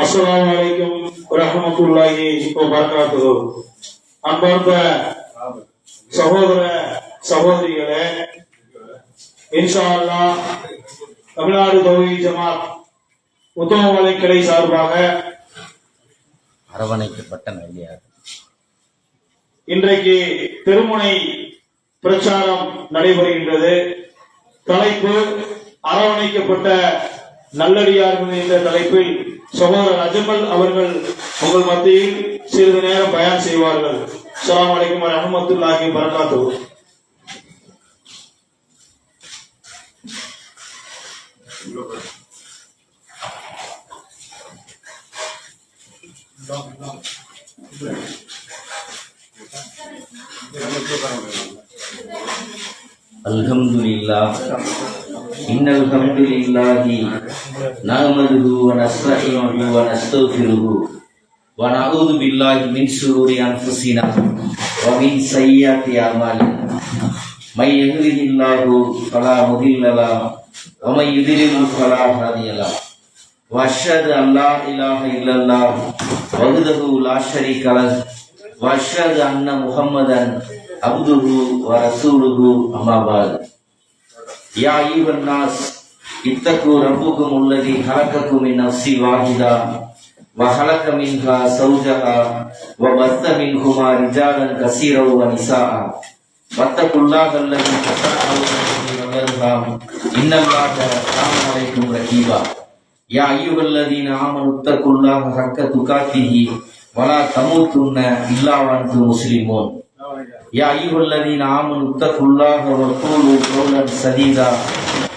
அஸ்ஸலாமு அலைக்கும் வரஹ்மத்துல்லாஹி வபரகாத்துஹு. அன்பார்ந்த சகோதர சகோதரிகளே, இன்ஷா அல்லாஹ் தமிழ்நாடு தௌஹீத் ஜமாத் உத்தமமலை கிளை சார்பாக அரவணைக்கப்பட்ட நல்லியார் இன்றைக்கு திருமுனை பிரச்சாரம் நடைபெறுகின்றது. தலைப்பு அரவணைக்கப்பட்ட நல்லடியார்கள் என்ற தலைப்பில் சகோதரர் அஜமல் அவர்கள் உங்கள் மத்தியில் சிறிது நேரம் பயான் செய்வார்கள். அஸ்ஸலாமு அலைக்கும் வரஹ்மத்துல்லாஹி வபரகாத்துஹு. அல்ஹம்துலில்லாஹ் இன்னல் ஹம்துலில்லாஹி நஹ்மதுஹு வ நஸ்தஈனுஹு வ நஸ்தக்ஃபிருஹு வ நஊது பில்லாஹி மின் ஷுரூரி அன்ஃபுஸினா வ மின் ஸய்யிஆத்தி அமாலினா மை யஹ்திஹில்லாஹு ஃபலா முதில்ல லஹு வ மை யுத்லில்ஹு ஃபலா ஹாதிய லஹு வ அஷ்ஹது அன் லா இலாஹ இல்லல்லாஹ் வஹ்தஹு லா ஷரீக லஹு வ அஷ்ஹது அன்ன முஹம்மதன் அப்துஹு வ ரசூலுஹு அம்மா பஅத். யா அய்யுஹன் நாஸ் இத்தகு ரப்புக்கும் அல்லதி ஹலகக்கும் மின் நஃப்ஸி வாஹிதா வ ஹலக மின்ஹா ஸௌஜஹா வ பஸ்ஸ மின்ஹுமா ரிஜாலன் கஸீரன் வ நிஸாஅ வத்தகுல்லாஹ அல்லதி தஸாஅலூன பிஹி வல் அர்ஹாம் இன்னல்லாஹ கான அலைக்கும் ரகீபா. யா அய்யுஹல்லதீன ஆமனு தக்குல்லாஹ ஹக்க துகாத்திஹி வ லா தமூதுன்ன இல்லா வ அன்தும் முஸ்லிமூன். யா அய்யுஹல்லதீன ஆமனு தக்குல்லாஹ வ கூலு கௌலன் சதீதா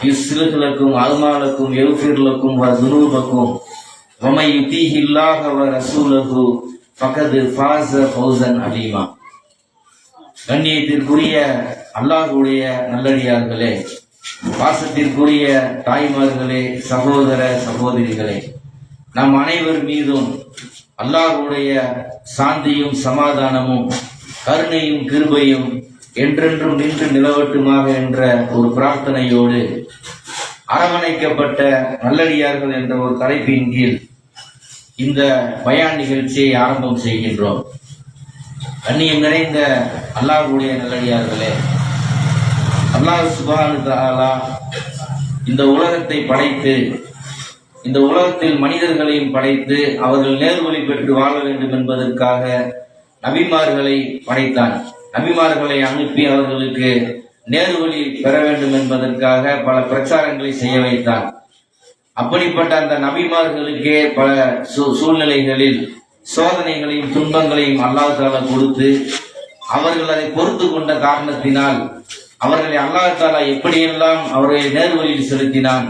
யுஸ்லிஹ் லக்கும் அஅமாலக்கும் யக்ஃபிர் லக்கும் வ ذுனூபக்கும் வ மை யுதீஹில்லாஹ வ ரசூலஹு ஃபகத் ஃபாஸ ஃபௌஸன் அலீமா. கண்ணியத்திற்குரிய அல்லாஹ்வுடைய நல்லடியார்களே, பாசத்திற்குரிய தாய்மார்களே, சகோதர சகோதரிகளே, நம் அனைவர் மீதும் அல்லாஹ்வுடைய சாந்தியும் சமாதானமும் கருணையும் கிருபையும் என்றென்றும் நின்று நிலவட்டுமாக என்ற ஒரு பிரார்த்தனையோடு அரவணைக்கப்பட்ட நல்லடியார்கள் என்ற ஒரு தலைப்பின் கீழ் இந்த பயான் நிகழ்ச்சியை ஆரம்பம் செய்கின்றோம். கண்ணியம் நிறைந்த அல்லாஹ்வுடைய நல்லடியார்களே, அல்லாஹ் சுப்ஹானஹு வ தஆலா இந்த உலகத்தை படைத்து, இந்த உலகத்தில் மனிதர்களையும் படைத்து அவர்கள் நேர்வழி பெற்று வாழ வேண்டும் என்பதற்காக நபிமார்களை படைத்தான். நபிமார்களை அனுப்பி அவர்களுக்கு நேர்வழி பெற வேண்டும் என்பதற்காக பல பிரச்சாரங்களை செய்ய வைத்தான். அப்படிப்பட்ட அந்த நபிமார்களுக்கே பல சூழ்நிலைகளில் சோதனைகளையும் துன்பங்களையும் அல்லாஹ் தஆலா கொடுத்து அவர்கள் அதை பொறுத்து கொண்ட காரணத்தினால் அவர்களை அல்லாஹ் தஆலா எப்படியெல்லாம் அவர்களை நேர்வழியில் செலுத்தினான்,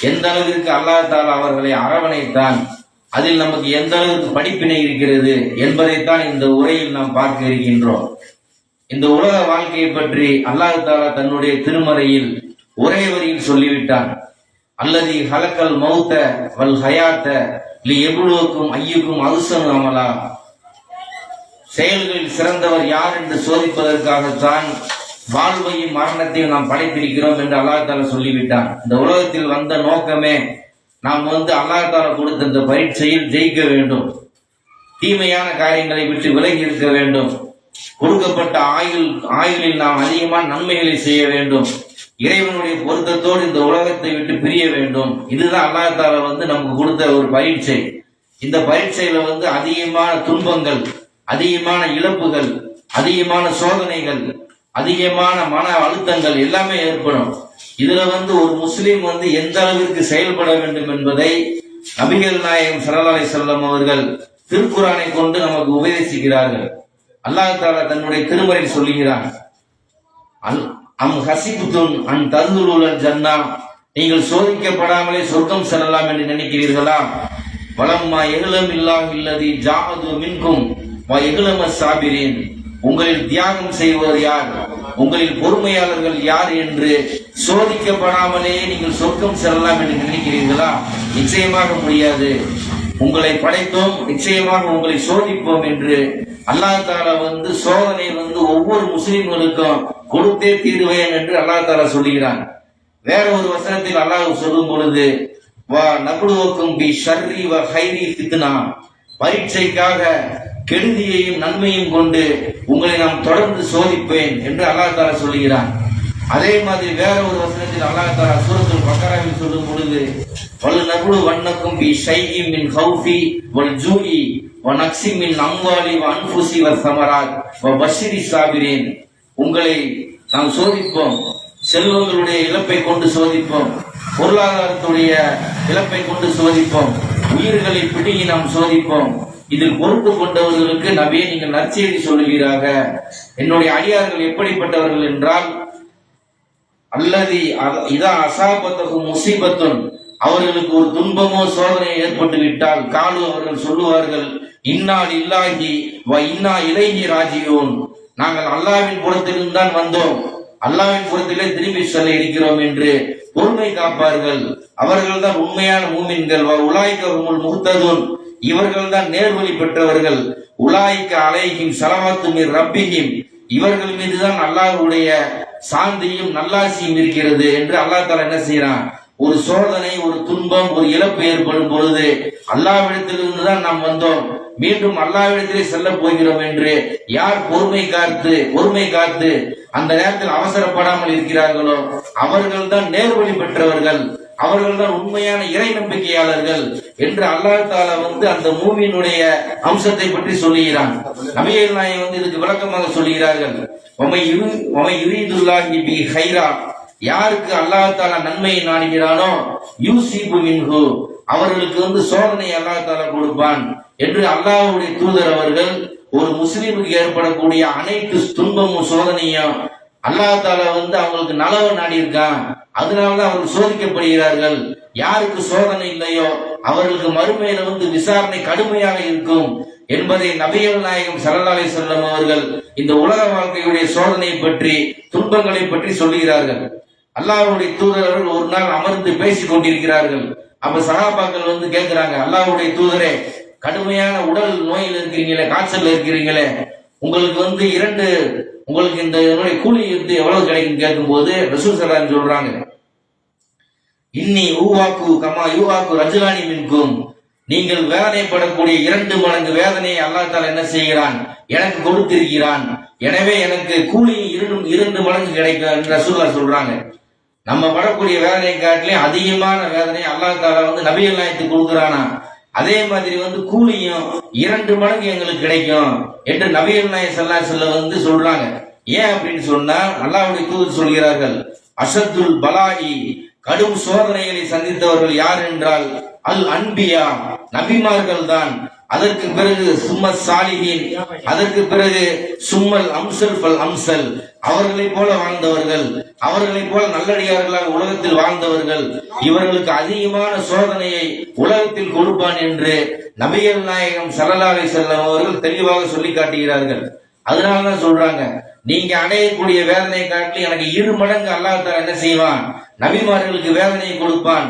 எந்த அளவிற்கு அல்லாஹ் தஆலா அவர்களை அரவணைத்தான், அதில் நமக்கு எந்த அளவுக்கு படிப்பினை இருக்கிறது என்பதைத்தான் இந்த உரையில் நாம் பார்க்க இருக்கின்றோம். இந்த உலக வாழ்க்கையை பற்றி அல்லாஹ் தஆலா தன்னுடைய திருமறையில் ஒரே வரியில் சொல்லிவிட்டான். அல்லதி ஹலக்கல் மௌத வல் ஹயாத்த லியப்லுவக்கும் அய்யுக்கும் அஹ்ஸனு அமலா. செயல்களில் சிறந்தவர் யார் என்று சோதிப்பதற்காகத்தான் வாழ்வையும் மரணத்தையும் நாம் படைத்திருக்கிறோம் என்று அல்லாஹ் தஆலா சொல்லிவிட்டான். இந்த உலகத்தில் வந்த நோக்கமே நாம் அல்லாஹ் தஆலா கொடுத்த இந்த பரீட்சையில் ஜெயிக்க வேண்டும், தீமையான காரியங்களை விட்டு விலகி இருக்க வேண்டும், கொடுக்கப்பட்ட ஆயுளில் நாம் அதிகமான நன்மைகளை செய்ய வேண்டும், இறைவனுடைய பொருத்தத்தோடு இந்த உலகத்தை விட்டு பிரிய வேண்டும். இதுதான் அல்லாஹ் தஆலா நமக்கு கொடுத்த ஒரு பரீட்சை. இந்த பரீட்சையில அதிகமான துன்பங்கள், அதிகமான இழப்புகள், அதிகமான சோதனைகள், அதிகமான மன அழுத்தங்கள் எல்லாமே ஏற்படும். இதுல ஒரு முஸ்லிம் எந்த அளவிற்கு செயல்பட வேண்டும் என்பதை நபிகள் நாயகம் ஸல்லல்லாஹு அலைஹி வஸல்லம் அவர்கள் திருக்குர்ஆனை கொண்டு நமக்கு உபதேசிக்கிறார்கள். அல்லாஹ் தஆலா தன்னுடைய திருமறையில் சொல்லுகிறான், அம் ஹஸிபுத்துன் அன் ததுலுல் ஜன்னா, நீங்கள் சோதிக்கப்படாமலே சொர்க்கம் செல்லலாம் என்று நினைக்கிறீர்களா? வலம்மா யஹ்லமில்லாஹு அல்லதி ஜாஅது மின்கும் வ யஹ்லமஸ் சாபிரீன், உங்களில் தியாகம் செய்வர் யார், உங்களில் பொறுமையாளர்கள் யார் என்று சோதிக்கப்படாமலே நீங்கள் சொர்க்கம் செல்லலாம் என்று நினைக்கிறீர்களா? நிச்சயமாக முடியாது. உங்களை படைத்தோம், நிச்சயமாக உங்களை சோதிப்போம் என்று அல்லாஹ் தஆலா சோதனை ஒவ்வொரு முஸ்லிம்களுக்கும் கொடுத்தே தீருவேன் என்று அல்லாஹ் தஆலா சொல்லுகிறான். வேற ஒரு வசனத்தில் அல்லாஹ் சொல்லும் பொழுது நபுலுவக்கும் பி ஷர்ரி வ ஹைரி ஃபித்னா, பரீட்சைக்காக கெடுதியையும் நன்மையும் கொண்டு உங்களை நாம் தொடர்ந்து சோதிப்பேன் என்று அல்லாஹ் தஆலா சொல்கிறான். அதே மாதிரி வேற ஒரு வசனத்தில் அல்லாஹ் தஆலா சூரத்துல் பக்கராவில் சொல்லும் பொழுது வல் நபுலு வன்னக்கும் பி ஷைஇம் மின் ஹௌஃபி வல் ஜூஇ வ நக்ஸி மின் அம்வாலி வ அன்ஃபுஸி வ ஸமராத் வ பஷ்ஷிரி ஸாபிரீன், உங்களை நாம் சோதிப்போம், செல்வங்களுடைய இழப்பை கொண்டு சோதிப்போம், பொருளாதாரத்துடைய இழப்பை கொண்டு சோதிப்போம், உயிர்களை பிடுங்கி நாம் சோதிப்போம். இதில் பொறுத்து கொண்டவர்களுக்கு நபியே நீங்கள் நற்செய்தி சொல்லுவீராக. என்னுடைய அடியார்கள் எப்படிப்பட்டவர்கள் என்றால் அல்லதி இதா அசாபத்தகு முசீபத்துன், அவர்களுக்கு ஒரு துன்பமோ சோதனை ஏற்பட்டு விட்டால் காலு, அவர்கள் சொல்லுவார்கள் இன்னா லில்லாஹி வ இன்னா இலைஹி ராஜிஊன், நாங்கள் அல்லாஹ்வின் புறத்திலிருந்து தான் வந்தோம், அல்லாஹ்வின் புறத்திலே திரும்பி செல்ல இருக்கிறோம் என்று பொறுமை காப்பார்கள். அவர்கள் தான் உண்மையான மூமின்கள். உலாய்க ஹுமுல் முஹ்ததுன், இவர்கள் தான் நேர்வழி பெற்றவர்கள். உலாய்க அலைஹிம் ஸலவாத்து மிர் ரப்பிஹிம், இவர்கள் மீதுதான் அல்லாஹ்வுடைய சாந்தியும் நல்லாசியும் இருக்கிறது என்று அல்லாஹ் தஆலா என்ன செய்யறான்? ஒரு சோதனை, ஒரு துன்பம், ஒரு இழப்பு ஏற்படும் பொழுது அல்லாஹ்விடத்திலிருந்து தான் நாம் வந்தோம், மீண்டும் அல்லாஹ்விடத்திலே செல்ல போகிறோம் என்று யார் பொறுமை காத்து அந்த நேரத்தில் அவசரப்படாமல் இருக்கிறார்களோ அவர்கள் தான் நேர்வழி பெற்றவர்கள், அவர்கள் தான் உண்மையான இறை நம்பிக்கையாளர்கள் என்று அல்லாஹ் தஆலா அந்த மூமினுடைய அம்சத்தை பற்றி சொல்லுகிறான். நபிகள் நாயகம் இதுக்கு விளக்கமாக சொல்லுகிறார்கள். வமை யுரீதுல்லாஹி பி ஹைரா, யாருக்கு அல்லாஹ் தஆலா நன்மையை நாடுகிறானோ யூசிபு மின்ஹு, அவர்களுக்கு சோதனை அல்லாஹ் தஆலா கொடுப்பான் என்று அல்லாஹ்வுடைய தூதர் அவர்கள் ஒரு முஸ்லிமுக்கு ஏற்படக்கூடிய அனைத்து துன்பமும் சோதனையும் அல்லாஹ் தஆலா அவங்களுக்கு நலவு நாடி இருக்கான், அதனாலதான் அவர்கள் சோதிக்கப்படுகிறார்கள். யாருக்கு சோதனை இல்லையோ அவர்களுக்கு மறுமையில விசாரணை கடுமையாக இருக்கும் என்பதை நபிகள் நாயகம் ஸல்லல்லாஹு அலைஹி வஸல்லம் அவர்கள் இந்த உலக வாழ்க்கையுடைய சோதனையை பற்றி, துன்பங்களை பற்றி சொல்லுகிறார்கள். அல்லாஹ்வுடைய தூதர்கள் ஒரு நாள் அமர்ந்து பேசிக் கொண்டிருக்கிறார்கள். அப்ப சஹாபாக்கள் கேட்கிறாங்க, அல்லாஹ்வுடைய தூதரே, கடுமையான உடல் நோயில் இருக்கிறீங்களே, காய்ச்சல் இருக்கிறீங்களே, உங்களுக்கு இந்த கூலி எவ்வளவு கிடைக்கும் கேட்கும் போது ரசூல் ஸல்லல்லாஹு அலைஹி வஸல்லம் சொல்றாங்க, இன்னி ஊவாக்கு கமா யூவாக்கு ரஜுலானி மின்கும், நீங்கள் வேதனைப்படக்கூடிய 2 மடங்கு வேதனையை அல்லாஹ் தஆலா என்ன செய்கிறான்? எனக்கு கொடுத்திருக்கிறான். எனவே எனக்கு கூலி 2 மடங்கு கிடைக்கும் என்று ரசூலுல்லாஹ் சொல்றாங்க. நம்ம படக்கூடிய வேதனை காட்டிலே அதிகமான வேதனை அல்லாஹ் தஆலா நபிகள் நாயகத்துக்கு கொடுக்குறானா, அதே மாதிரி கூலியும் 2 மடங்கு எங்களுக்கு கிடைக்கும் என்று நபிகள் நாயகம் ஸல்லல்லாஹு அலைஹி வஸல்லம் சொல்றாங்க. ஏன் அப்படின்னு சொன்னா அல்லாஹ்வுடைய தூதர் சொல்கிறார்கள், அஷத்துல் பலாயி, கடும் சோதனைகளை சந்தித்தவர்கள் யார் என்றால் அல் அன்பியா, நபிமார்கள் தான். அதற்கு பிறகு சும்மஸ் சாலிஹீன், அதற்கு பிறகு சும்மல் அம்சல் ஃபல் அம்சல், அவர்களை போல வாழ்ந்தவர்கள், அவர்களை போல நல்லடியார்களாக உலகத்தில் வாழ்ந்தவர்கள், இவர்களுக்கு அதிகமான சோதனையை உலகத்தில் கொடுப்பான் என்று நபிகள் நாயகம் ஸல்லல்லாஹு அலைஹி வஸல்லம் அவர்கள் தெளிவாக சொல்லி காட்டுகிறார்கள். அதனாலதான் சொல்றாங்க, நீங்க அடையக்கூடிய வேதனை காட்டி எனக்கு 2 மடங்கு அல்லாஹ் தஆலா என்ன செய்வான்? நபிமார்களுக்கு வேதனையை கொடுப்பான்.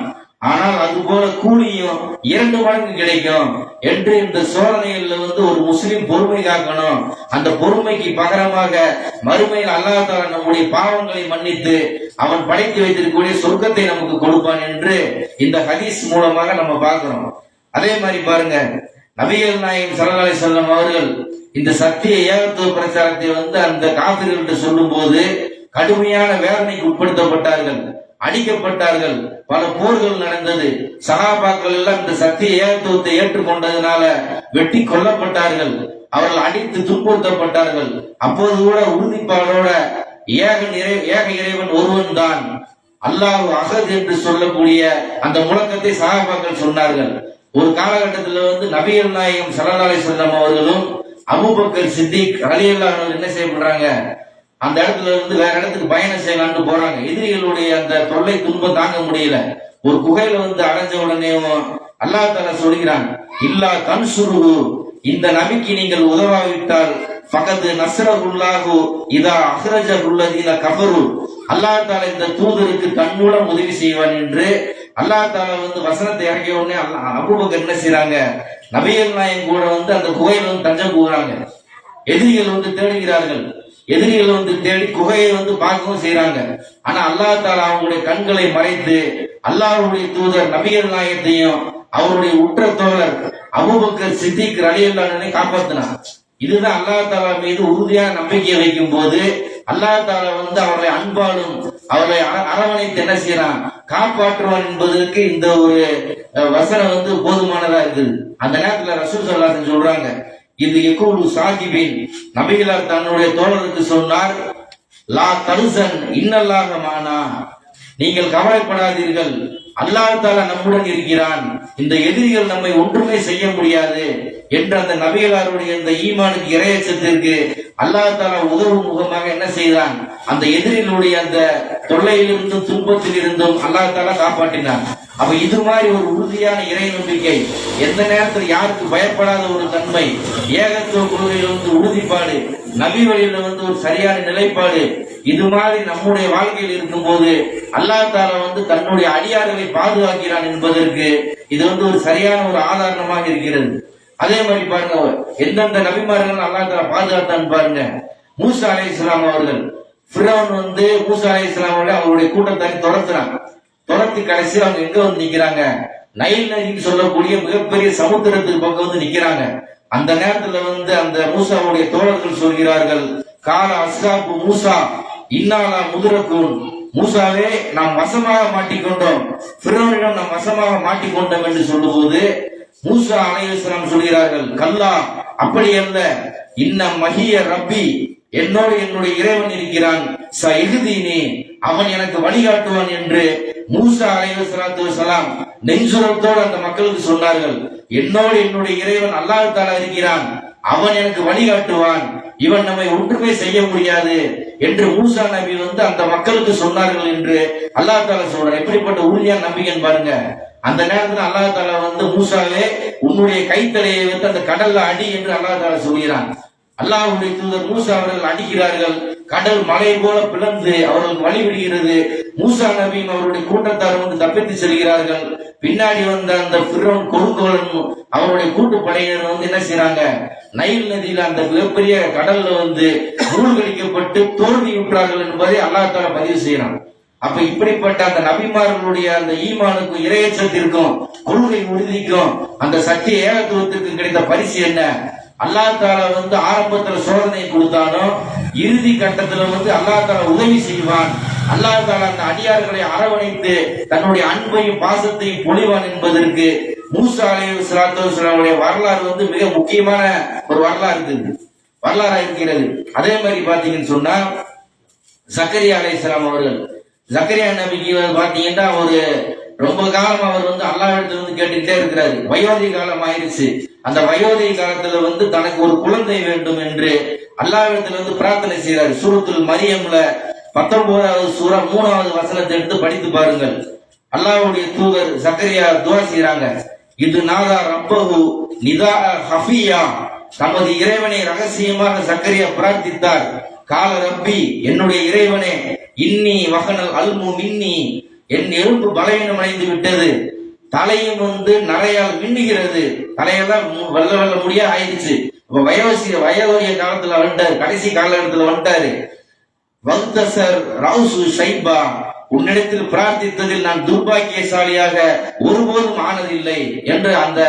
ஆனால் அது போல கூலியும் 2 மடங்கு கிடைக்கும் என்று இந்த சோதனைகள்ல ஒரு முஸ்லிம் பொறுமை காக்கணும். அந்த பொறுமைக்கு பகரமாக மறுமையில் அல்லாஹ் தஆலா நம்முடைய பாவங்களை மன்னித்து அவன் படைத்து வைத்திருக்கக்கூடிய சொர்க்கத்தை நமக்கு கொடுப்பான் என்று இந்த ஹதீஸ் மூலமாக நம்ம பார்க்கிறோம். அதே மாதிரி பாருங்க, நபிகள் நாயகம் ஸல்லல்லாஹு அலைஹி வஸல்லம் அவர்கள் இந்த சத்திய ஏகத்துவ பிரச்சாரத்தை அந்த காபிர்கள்ட்ட சொல்லும் போது கடுமையான வேதனைக்கு உட்படுத்தப்பட்டார்கள், அடிக்கப்பட்டார்கள், பல போர்கள் நடந்தது. சஹாபாக்கள் எல்லாம் இந்த சத்திய ஏகத்துவத்தை ஏற்றுக்கொண்டதுனால வெட்டி கொல்லப்பட்டார்கள், அவர்கள் அடித்து துன்புறுத்தப்பட்டார்கள். அப்போது கூட உறுதிப்பாடோட ஏக இறைவன் ஒருவன் தான், அல்லாஹ் அஹத் என்று சொல்லக்கூடிய அந்த முழக்கத்தை சஹாபாக்கள் சொன்னார்கள். ஒரு காலகட்டத்தில் நபிகள் நாயகம் ஸல்லல்லாஹு அலைஹி வஸல்லம் அவர்களும் அபூபக்கர் சித்திக் ரலியல்லாஹு அன்ஹு என்ன செய்யப்படுறாங்க, அந்த இடத்துல வேற இடத்துக்கு பயணம் செய்யலாம்னு போறாங்க. எதிரிகளுடைய அந்த தொல்லை துன்பம் தாங்க முடியல. ஒரு குகையில அடைஞ்ச உடனே அல்லாஹ் தஆலா சொல்கிறான், இல்லா தன்சுருஹு, இந்த நபிக்கு நீங்கள் உதவாவிட்டால் ஃபகத் நஸ்ரஹுல்லாஹு இதா அஹ்ரஜஹுல்லதீன கஃபரு, அல்லாஹ் தஆலா இந்த தூதருக்கு தன் மூலம் உதவி செய்வான் என்று அல்லாஹ் தஆலா வசனத்தை இறக்கிய உடனே அபூபக்கர் என்ன செய்றாங்க, நபிகள் நாயகம் கூட அந்த குகையில தஞ்சம் புகுறாங்க. எதிரிகள் தேடுகிறார்கள். எதிரிகள் வந்து தேடி குகையை வந்து பார்க்கவும் செய்யறாங்க. ஆனா அல்லாஹ் தாலா அவங்களுடைய கண்களை மறைத்து அல்லாஹ்வுடைய தூதர் நபிகள் நாயகத்தையும் அவருடைய உற்ற தோழர் அபூபக்கர் சித்திக் ரலியல்லாஹு அன்ஹு காப்பாத்தினார். இதுதான் அல்லாஹ் தாலா மீது உறுதியான நம்பிக்கை வைக்கும் போது அல்லாஹ் தாலா வந்து அவர்களை அன்பாலும் அவர்களை அரவணைத்து என்ன செய்யறான், காப்பாற்றுவான் என்பதற்கு இந்த ஒரு வசனம் வந்து போதுமானதா இருக்குது. அந்த நேரத்துல ரசூல் ஸல்லல்லாஹு அலைஹி வஸல்லம் சொல்றாங்க, இது யகூலு சாஹிபின், நபிகளார் தன்னுடைய தோழருக்கு சொன்னார், லா தல்சன் இன்னல்லாஹ மானா, நீங்கள் கவலைப்படாதீர்கள், அல்லாஹ் தாலா நம்முடன் இருக்கிறான், இந்த எதிரிகள் நம்மை ஒன்றுமே செய்ய முடியாது என்ற அந்த நபிகளாருடைய இந்த ஈமானுக்கு இறையச்சத்திற்கு அல்லாஹ் தாலா உதவும் முகமாக என்ன செய்தான், அந்த எதிரிகளுடைய அந்த தொல்லையிலிருந்தும் துன்பத்தில் இருந்தும் அல்லாஹ் தாலா காப்பாற்றினான். அப்ப இது மாதிரி ஒரு உறுதியான இறை நம்பிக்கை, எந்த நேரத்தில் யாருக்கு பயப்படாத ஒரு தன்மை, ஏகத்துவ கொள்கையில் வந்து உறுதிப்பாடு, நபி வழியில வந்து ஒரு சரியான நிலைப்பாடு, இது மாதிரி நம்முடைய வாழ்க்கையில் இருக்கும் போது அல்லாஹ் தாலா வந்து தன்னுடைய அடியார்களை பாதுகாக்கிறான் என்பதற்கு இது வந்து ஒரு சரியான ஒரு ஆதாரணமாக இருக்கிறது. அதே மாதிரி பாருங்க, எந்தெந்த நபிமார்கள் அல்லாஹ் தாலா பாதுகாத்தான் பாருங்க. மூசா அலைஹிஸ்ஸலாம் அவர்கள், ஃபிரௌன் வந்து மூசா அலைஹிஸ்ஸலாம் அவர்கள் அவருடைய கூட்டத்தை துரத்தி கடைசி அவங்க எங்க வந்து நிக்கிறாங்க, நைல் நதின்னு சொல்லக்கூடிய மிகப்பெரிய சமுத்திரத்துக்கு பக்கம் வந்து நிக்கிறாங்க. அந்த நேரத்துல வந்து அந்த மூசாவுடைய தோழர்கள் சொல்கிறார்கள், கால அஸ்ஹாபு மூசா இன்னாலா முதுரக்கூன், மூசாவே நாம் வசமாக மாட்டிக்கொண்டோம், ஃபிரௌனிடம் நாம் வசமாக மாட்டிக்கொண்டோம் என்று சொல்லும்போது மூசா அலைஹிஸ்ஸலாம் சொல்கிறார்கள், கல்லா அப்படி அல்ல, இன்ன மஹிய ரப்பி, என்னோடு என்னுடைய இறைவன் இருக்கிறான், சயஹ்தீனி, அவன் எனக்கு வழிகாட்டுவான் என்று மூசா அலைஹிஸ்ஸலாத்து வஸலாம் நெஞ்சுரத்தோடு அந்த மக்களுக்கு சொன்னார்கள். என்னோடு என்னுடைய இறைவன் அல்லாஹ் தஆலா இருக்கிறான், அவன் எனக்கு வழிகாட்டுவான், இவன் நம்மை ஒன்றுமே செய்ய முடியாது என்று மூசா நபி வந்து அந்த மக்களுக்கு சொன்னார்கள் என்று அல்லாஹ் தஆலா சொல்றான். எப்படிப்பட்ட உறுதியான நம்பிக்கை பாருங்க. அந்த நேரத்தில் அல்லாஹ் தஆலா வந்து மூசாவே உன்னுடைய கைத்தலையை வந்து அந்த கடல்ல அடி என்று அல்லாஹ் தஆலா சொல்கிறான். அல்லாஹ்வுடைய தூதர் மூசா அவர்கள் அடிக்கிறார்கள், கடல் மலை போல பிளந்து அவர்களுக்கு வழிவிடுகிறது. மூசா நபியும் அவருடைய கூட்டத்தார் வந்து தப்பித்து செல்கிறார்கள். பின்னாடி வந்த அந்த ஃபிரௌன் கொடுங்கோலன் அவருடைய கூட்டுப்படையினர் வந்து என்ன செய்யறாங்க, நைல் நதியில அந்த மிகப்பெரிய கடல்ல வந்து மூழ்கடிக்கப்பட்டு தோல்வியுற்றார்கள் என்பதை அல்லாஹ் தஆலா பதிவு செய்யறான். அப்ப இப்படிப்பட்ட அந்த நபிமார்களுடைய அந்த ஈமானுக்கும் இறையச்சத்திற்கும் கொள்கை உறுதிக்கும் அந்த சத்திய ஏகத்துவத்திற்கு கிடைத்த பரிசு என்ன, அல்லாஹ் தஆலா வந்து ஆரம்பத்துல சோதனை கொடுத்தானோ இறுதி கட்டத்துல வந்து அல்லாஹ் தஆலா உதவி செய்வான், அல்லாஹ் தஆலா அந்த அடியார்களை அரவணைத்து தன்னுடைய அன்பையும் பாசத்தையும் பொழிவான் என்பதற்கு மூசா அலைஹிஸ்ஸலாத்து வஸலாமுடைய வரலாறு வந்து மிக முக்கியமான ஒரு வரலாறா இருக்கிறது. அதே மாதிரி பாத்தீங்கன்னு சொன்னா ஜக்கரியா அலைஹிஸ்ஸலாம் அவர்கள், ஜக்கரியா நபிக்கு பாத்தீங்கன்னா ஒரு ரொம்ப காலம் அவர் வந்து அல்லாஹ்விடத்துல வந்து கேட்டுக்கிட்டே இருக்கிறாரு. வயோதிக காலம் ஆயிருச்சு. அந்த வயோதிக காலத்துல வந்து தனக்கு ஒரு குழந்தை வேண்டும் என்று அல்லாஹ்விடத்துல வந்து பிரார்த்தனை செய்கிறார். சூரத்துல் மரியம்ல 19வது சூரா 3வது வசனத்தை எடுத்து படித்து பாருங்கள். அல்லாஹ்வுடைய தூதர் ஜக்கரியா துஆ செய்றாங்க, இது நாதா ரப்பஹு நிதா ஹஃபியா, தமது இறைவனை ரகசியமாக ஜக்கரியா பிரார்த்தித்தார். கால ரப்பி, என்னுடைய இறைவனே, இன்னி வகனல் அல்மு மின்னி, என் எலும்பு பலவீனம் அடைந்து விட்டது, தலையும் வந்து நரையால் மின்னுகிறது, தலையெல்லாம் வெள்ள முடியா ஆயிடுச்சு. இப்ப வயோதிக காலத்துல வந்துட்டாரு, கடைசி காலகட்டத்துல வந்துட்டாரு. வல்தசர் ரவுசு ஷைபா, உன்னிடத்தில் பிரார்த்தித்ததில் நான் துர்பாக்கியசாலியாக ஒருபோதும் ஆனதில்லை என்று அந்த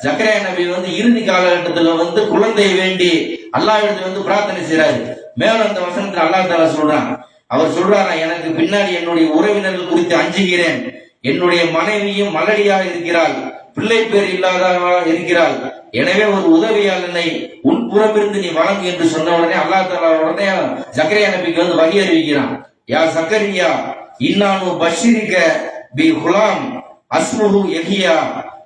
ஜக்கரியா நபி வந்து இறுதி காலகட்டத்துல வந்து குழந்தை வேண்டி அல்லாஹ்விடத்துல வந்து பிரார்த்தனை செய்றாரு. மேலும் அந்த வசனத்தில் அல்லாஹ் தஆலா சொல்றான், அவர் சொல்றாரா, எனக்கு பின்னாடி என்னுடைய உறவினர்கள் குறித்து அஞ்சுகிறேன், என்னுடைய மனைவியும் மலடியாக இருக்கிறாள், பிள்ளை பேர் இல்லாதவளாக இருக்கிறாள், எனவே ஒரு உதவியாளனை உன் புறமிருந்து நீ வழங்கு என்று சொன்ன உடனே அல்லாஹ் தஆலா உடனே ஜக்கரியா நபிக்கு வந்து வகி அறிவிக்கிறான். யா ஜக்கரியா இன்னானு பஷிரிக பி குலாம் அஸ்முஹு யஹியா,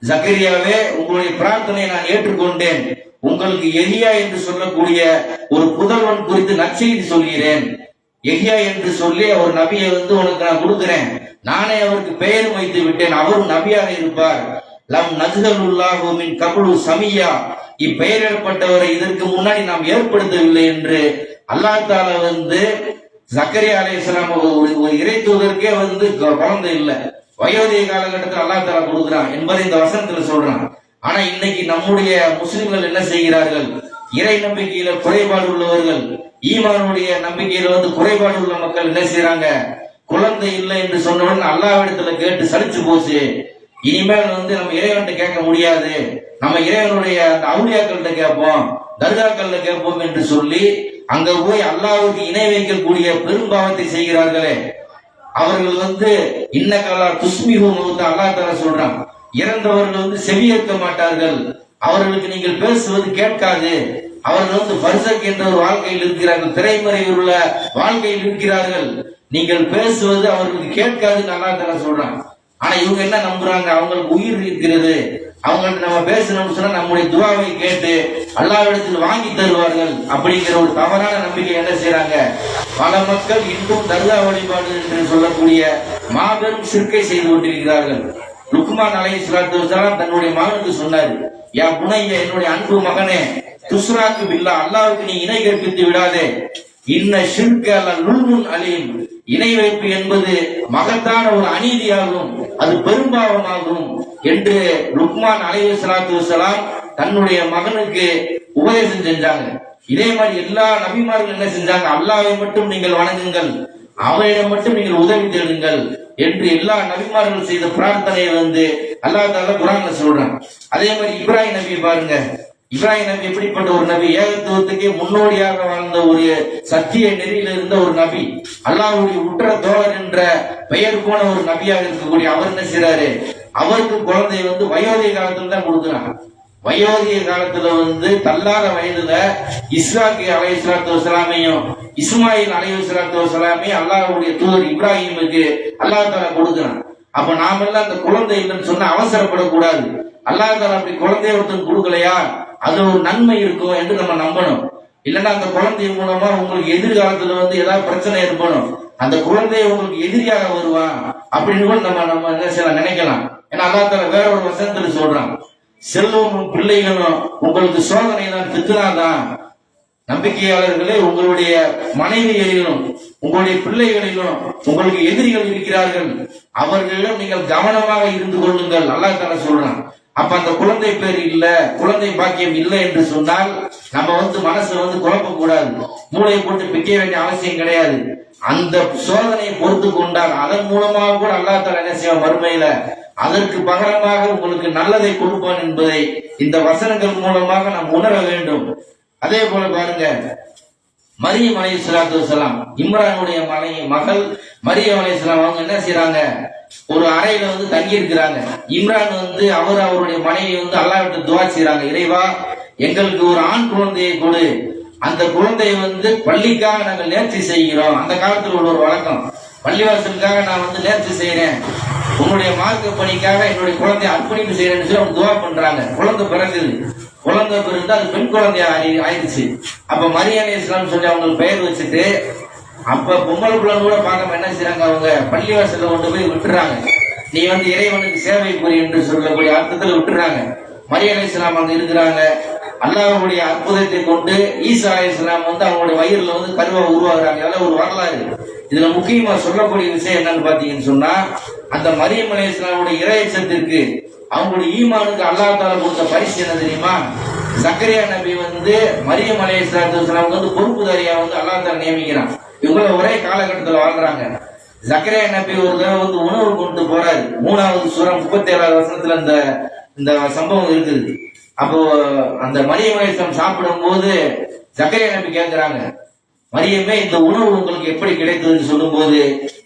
ஜக்கரியாவே உங்களுடைய பிரார்த்தனையை நான் ஏற்றுக்கொண்டேன், உங்களுக்கு எஹியா என்று சொல்லக்கூடிய ஒரு புதல்வன் குறித்து நற்செய்தி சொல்கிறேன். எஹியா என்று சொல்லி ஒரு நபியை வந்து உனக்கு நான் கொடுக்கிறேன், நானே அவருக்கு பெயர் வைத்து விட்டேன், அவரும் நபியாக இருப்பார். லம் நஜ்ஹலுல்லாஹு மின் கபுலு சமியா, இப்பெயரிடப்பட்டவரை இதற்கு முன்னாடி நாம் ஏற்படுத்தவில்லை என்று அல்லாஹ் தஆலா வந்து ஜக்கரியா அலைஹிஸ்ஸலாம் ஒரு இறை தூதருக்கே வந்து குழந்தை இல்லை, வயோதிக காலகட்டத்தில் அல்லாஹ் தஆலா கொடுக்கிறான் என்பதை இந்த வசனத்துல சொல்றான். ஆனா இன்னைக்கு நம்முடைய முஸ்லிம்கள் என்ன செய்கிறார்கள், இறை நம்பிக்கையில குறைபாடு உள்ளவர்கள், ஈமானுடைய நம்பிக்கையில குறைபாடு உள்ள மக்கள் என்ன செய்யறாங்க, குழந்தை இல்லை என்று சொன்னவன் அல்லாஹ்விடத்துல கேட்டு சலிச்சு போச்சு, இனிமேல் நம்ம இறைவன்கிட்ட கேட்க முடியாது, நம்ம இறைவனுடைய அந்த அவுலியாக்கள்கிட்ட கேட்போம், தர்காக்கள்ல கேட்போம் என்று சொல்லி அங்க போய் அல்லாஹ்வுக்கு இணை வைக்கக்கூடிய பெரும்பாவத்தை செய்கிறார்களே, அவர்கள் இன்னகலா துஸ்மிஹு மௌத்தா, அல்லாஹ் தஆலா சொல்றான், இறந்தவர்கள் செவியேற்க மாட்டார்கள், அவர்களுக்கு நீங்கள் பேசுவது கேட்காது, அவர்கள் பர்சக் என்ற ஒரு வாழ்க்கையில் இருக்கிறார்கள், திரைமறையில் உள்ள வாழ்க்கையில் இருக்கிறார்கள், நீங்கள் பேசுவது அவர்களுக்கு கேட்காதுன்னு அல்லாஹ் தஆலா சொல்றான். ஆனா இவங்க என்ன நம்புறாங்க, அவங்களுக்கு உயிர் இருக்கிறது, அவங்கள்ட்ட நம்ம பேசணும்னு சொன்னா நம்முடைய துவாவை கேட்டு அல்லாஹ்விடத்தில் வாங்கி தருவார்கள் அப்படிங்கிற ஒரு தவறான நம்பிக்கை என்ன செய்யறாங்க பல மக்கள் இன்றும் தர்கா வழிபாடு என்று சொல்லக்கூடிய மாபெரும் சிற்கை செய்து கொண்டிருக்கிறார்கள். லுக்மான் அலைஹிஸ்ஸலாத்து வஸலாம் தன்னுடைய மகனுக்கு சொன்னார், யா புனைய, என்னுடைய அன்பு மகனே, துஸ்ராக்கு பில்லா, அல்லாஹ்வுக்கு நீ இணை கற்பித்து விடாதே, இன்ன ஷிர்க லுல்முன் அலீம், இணை வைப்பு என்பது மகத்தான ஒரு அநீதியாகும், அது பெரும்பாவமாகும் என்று லுக்மான் அலைஹிஸ்ஸலாத்து வஸலாம் தன்னுடைய மகனுக்கு உபதேசம் செஞ்சாங்க. இதே மாதிரி எல்லா நபிமார்கள் என்ன செஞ்சாங்க, அல்லாஹ்வை மட்டும் நீங்கள் வணங்குங்கள், அவரிடம் மட்டும் நீங்கள் உதவி தேடுங்கள் என்று எல்லா நபிமார்கள் செய்த பிரார்த்தனையை அல்லாஹ் தஆலா குர்ஆன்ல சொல்றான். அதே மாதிரி இப்ராஹிம் நபி பாருங்க, இப்ராஹிம் நபி எப்படிப்பட்ட ஒரு நபி, ஏகத்துவத்துக்கே முன்னோடியாக வாழ்ந்த ஒரு சத்திய நெறியில இருந்த ஒரு நபி, அல்லாஹ்வுடைய உற்ற தோழர் என்ற பெயர் போன ஒரு நபியாக இருக்கக்கூடிய அவர் என்ன செய்றாரு, அவருக்கு குழந்தை வயோதிக காலத்துல தான் கொடுக்குறாங்க. வயோதிக காலத்துல தள்ளாத வயதுல இஸ்ஹாக் அலைஹிஸ்ஸலாத்து வஸலாமையும் இஸ்மாயில் அலைஹிஸ்ஸலாத்து வஸலாமையும் அல்லாஹ்வுடைய தூதர் இப்ராஹிமுக்கு அல்லாஹ் தஆலா கொடுக்குறான். அப்ப நாம எல்லாம் அந்த குழந்தை இல்லைன்னு சொன்னா அவசரப்படக்கூடாது. அல்லாஹ் தஆலா அப்படி குழந்தைய ஒருத்தன் கொடுக்கலையா, அது ஒரு நன்மை இருக்கும் என்று நம்ம நம்பணும். இல்லைன்னா அந்த குழந்தை மூலமா உங்களுக்கு எதிர்காலத்துல ஏதாவது பிரச்சனை ஏற்படும், அந்த குழந்தைய உங்களுக்கு எதிரியாக வருவான் அப்படின்னு கூட நம்ம என்ன செய்யலாம், நினைக்கலாம். ஏன்னா அல்லாஹ் தஆலா வேற ஒரு வசனத்துல சொல்றான், செல்வமும் பிள்ளைகளும் உங்களுக்கு சோதனை தான், பித்னாதான். நம்பிக்கையாளர்களே, உங்களுடைய மனைவிகளிலும் உங்களுடைய பிள்ளைகளிலும் உங்களுக்கு எதிரிகள் இருக்கிறார்கள், அவர்களிடம் நீங்கள் கவனமாக இருந்து கொள்ளுங்கள் அல்லாஹ் தஆலா சொல்றான். அப்ப அந்த குழந்தை பேர் இல்ல, குழந்தை பாக்கியம் இல்லை என்று சொன்னால் நம்ம மனசு குழப்ப கூடாது, மூளையை போட்டு பிக்க வேண்டிய அவசியம் கிடையாது. அந்த சோதனையை பொறுத்து கொண்டால் அதன் மூலமாக கூட அல்லாஹ் தஆலா என்ன செய்வான், மறுமையில அதற்கு பகரமாக உங்களுக்கு நல்லதை கொடுப்பான் என்பதை இந்த வசனங்கள் மூலமாக நாம் உணர வேண்டும். அதே போல பாருங்க, மரியம் அலைஹிஸ்ஸலாத்து வஸலாம், இம்ரானுடைய மகள் மரியம் அலைஹிஸ்ஸலாம், அவங்க என்ன செய்யறாங்க, ஒரு அறையில தங்கி இருக்கிறாங்க. இம்ரான் அவருடைய மனைவி அல்லாஹ்விட்ட துஆ செய்றாங்க, இறைவா எங்களுக்கு ஒரு ஆண் குழந்தையை கொடு, அந்த குழந்தையை பள்ளிக்காக நாங்கள் நேர்ச்சி செய்கிறோம். அந்த காலத்தில் உள்ள ஒரு வழக்கம், பள்ளிவாசலுக்காக நான் நேர்ச்சி செய்யறேன், உன்னுடைய மார்க்க பணிக்காக என்னுடைய குழந்தையை அர்ப்பணிப்பு செய்யறேன்னு சொல்லி அவங்க துஆ பண்றாங்க. குழந்தை பிறகுது, குழந்தை பிறந்து அது பெண் குழந்தையா ஆயிடுச்சு. அப்ப மரியம் அலைஹிஸ்ஸலாம் சொல்லி அவங்களுக்கு பெயர் வச்சுட்டு, அப்ப பொம்பளை பிள்ளைன்னு கூட பார்க்காம என்ன செய்யறாங்க, அவங்க பள்ளிவாசல்ல கொண்டு போய் விட்டுறாங்க, நீ இறைவனுக்கு சேவை புரி என்று சொல்லக்கூடிய அர்த்தத்துல விட்டுறாங்க. மரியம் அலைஹிஸ்ஸலாம் அங்க இருக்கிறாங்க. அல்லாஹ்வுடைய அற்புதத்தை கொண்டு ஈசா அலைஹிஸ்ஸலாம் அவங்களுடைய வயிறுல கருவா உருவாகுறாங்க. இதெல்லாம் ஒரு வரலாறு. இதுல முக்கியமா சொல்லக்கூடிய விஷயம் என்னன்னு பாத்தீங்கன்னு சொன்னா, அந்த மரியம் அலைஹிஸ்ஸலாமுடைய இறையச்சத்திற்கு அவங்களுடைய ஈமானுக்கு அல்லாஹ் தஆலா கொடுத்த பரிசு என்ன தெரியுமா, ஜக்கரியா நபி மரியம் அலைஹிஸ்ஸலாத்து வஸலாம் பொறுப்புதாரியா அல்லாஹ் தஆலா நியமிக்கிறான். இவங்க ஒரே காலகட்டத்தில் வாழ்றாங்க. ஜக்கரியா நபி ஒரு தடவை உணவு கொண்டு போறாரு. 3வது சூரா 37வது வசனத்துல இந்த சம்பவம் இருக்குது. அப்போ அந்த மரியம் அலைஹிஸ்ஸலாம் சாப்பிடும் போது ஜக்கரியா நபி கேட்கிறாங்க, மரியமே இந்த உணவு உங்களுக்கு எப்படி கிடைத்ததுன்னு சொல்லும் போது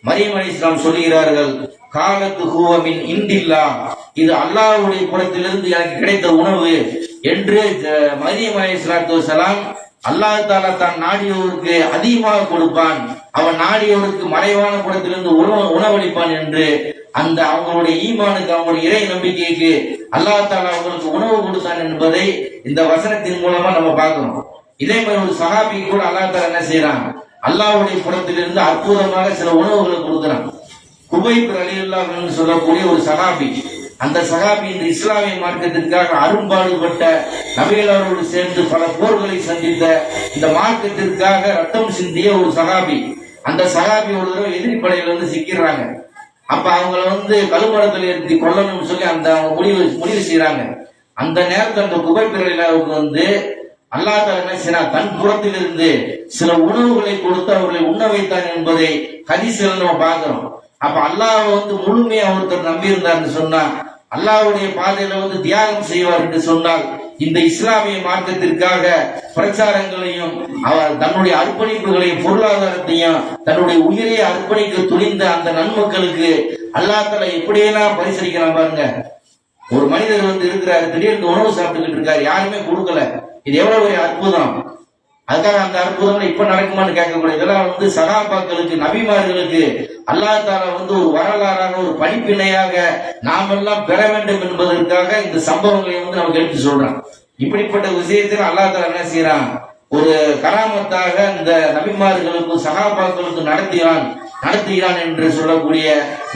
மரியம் அலைஹிஸ்ஸலாம் சொல்லுகிறார்கள், காலத்து ஹுவமின் இந்தில்லா, இது அல்லாஹ்வுடைய புறத்திலிருந்து எனக்கு கிடைத்த உணவு என்று மரியம் அலைஹிஸ்ஸலாத்து வஸலாம், அல்லாஹ் தஆலா தான் நாடியவருக்கு அதிகமாக கொடுப்பான், அவன் நாடியவருக்கு மறைவான புறத்திலிருந்து உணவளிப்பான் என்று அந்த அவங்களுடைய ஈமானுக்கு, அவங்களுடைய இறை நம்பிக்கைக்கு அல்லாஹ் தஆலா அவங்களுக்கு உணவு கொடுத்தான் என்பதை இந்த வசனத்தின் மூலமா நம்ம பார்க்கிறோம். இதே மாதிரி ஒரு சஹாபிக்கு கூட அல்லாஹ் தஆலா என்ன செய்யறான், அல்லாஹ்வுடைய புறத்திலிருந்து அற்புதமாக சில உணவுகளை கொடுக்கிறான். குபைப் ரலியல்லாஹு அன்ஹு சொல்லக்கூடிய ஒரு சஹாபி, அந்த சஹாபி இந்த இஸ்லாமிய மார்க்கத்திற்காக அரும்பாடுபட்ட, நபிகள் அவரோடு சேர்ந்து பல போர்களை சந்தித்த, இந்த மார்க்கத்திற்காக ரத்தம் சிந்திய ஒரு சஹாபி. அந்த சஹாபி ஒரு தடவை எதிரி படையில சிக்கிறாங்க. அப்ப அவங்கள கழுமரத்தில் ஏற்றி கொல்லணும்னு சொல்லி அவங்க முடிவு செய்யறாங்க. அந்த நேரத்தில் அந்த குபைப் ரலியல்லாஹுக்கு அல்லாஹ் தஆலா என்ன செய்யறான், தன் புறத்திலிருந்து சில உணவுகளை கொடுத்து அவர்களை உண்ண வைத்தான் என்பதை ஹதீஸ்ல நம்ம பார்க்கிறோம். அப்ப அல்லாஹ் வந்து முழுமையா ஒருத்தர் நம்பி இருந்தார்னு சொன்னா, அல்லாஹ்வுடைய பாதையில வந்து தியாகம் செய்வார் என்று சொன்னால், இந்த இஸ்லாமிய மார்க்கத்திற்காக பிரச்சாரங்களையும் அவர் தன்னுடைய அர்ப்பணிப்புகளையும் பொருளாதாரத்தையும் தன்னுடைய உயிரை அர்ப்பணிக்க துணிந்த அந்த நன்மக்களுக்கு அல்லாஹ் தஆலா எப்படியெல்லாம் பரிசளிக்கிறான் பாருங்க. ஒரு மனிதர் வந்து இருக்கிறாரு, திடீர்னு உணவு சாப்பிட்டுக்கிட்டு இருக்காரு, யாருமே கொடுக்கல. இது எவ்வளவு பெரிய அற்புதம். அதுக்காக அந்த அற்புதம் இப்ப நடக்குமான்னு கேட்கக்கூடிய இதெல்லாம் வந்து சகாபாக்களுக்கு, நபிமார்களுக்கு அல்லாஹ் தஆலா வந்து ஒரு வரலாறாக, ஒரு படிப்பினையாக நாமெல்லாம் பெற வேண்டும் என்பதற்காக இந்த சம்பவங்களை வந்து நமக்கு எடுத்து சொல்றான். இப்படிப்பட்ட விஷயத்தில் அல்லாஹ் தஆலா என்ன செய்யறான், ஒரு கராமத்தாக இந்த நபிமார்களுக்கும் சகாபாக்களுக்கும் நடத்துகிறான் என்று சொல்லக்கூடிய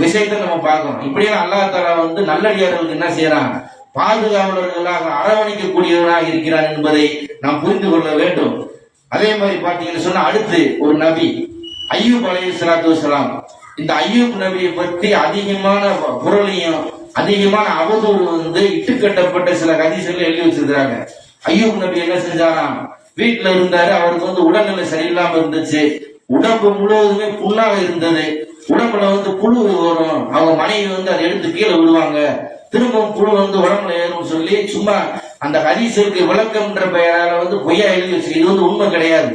விஷயத்தை நம்ம பார்க்கிறோம். இப்படியெல்லாம் அல்லாஹ் தஆலா வந்து நல்லடியார்களுக்கு என்ன செய்யறான், பாதுகாவலர்களாக அரவணைக்கக்கூடியவனாக இருக்கிறான் என்பதை நாம் புரிந்து கொள்ள வேண்டும். அதே மாதிரி பாத்தீங்கன்னு சொன்னா, அடுத்து ஒரு நபி அய்யூப் அலைஹிஸ்ஸலாத்து வஸ்ஸலாம். இந்த அய்யூப் நபியை பற்றி அதிகமான குரலையும் அதிகமான அவதூறு வந்து இட்டுக்கட்டப்பட்ட சில ஹதீஸ்களை எழுதி வச்சிருக்கிறாங்க. அய்யூப் நபி என்ன செஞ்சாராம், வீட்டுல இருந்தாரு, அவருக்கு வந்து உடல்நிலை சரியில்லாம இருந்துச்சு, உடம்பு முழுவதுமே புண்ணாக இருந்தது, உடம்புல வந்து புழு வரும், அவங்க மனைவி வந்து அதை எடுத்து கீழே விடுவாங்க, திரும்பவும் புழு வந்து உடம்புல ஏறும் சொல்லி சும்மா அந்த ஹதீஸுக்கு விளக்கம்ன்ற பெயரால வந்து பொய்யா எழுதி வச்சு, இது வந்து உண்மை கிடையாது.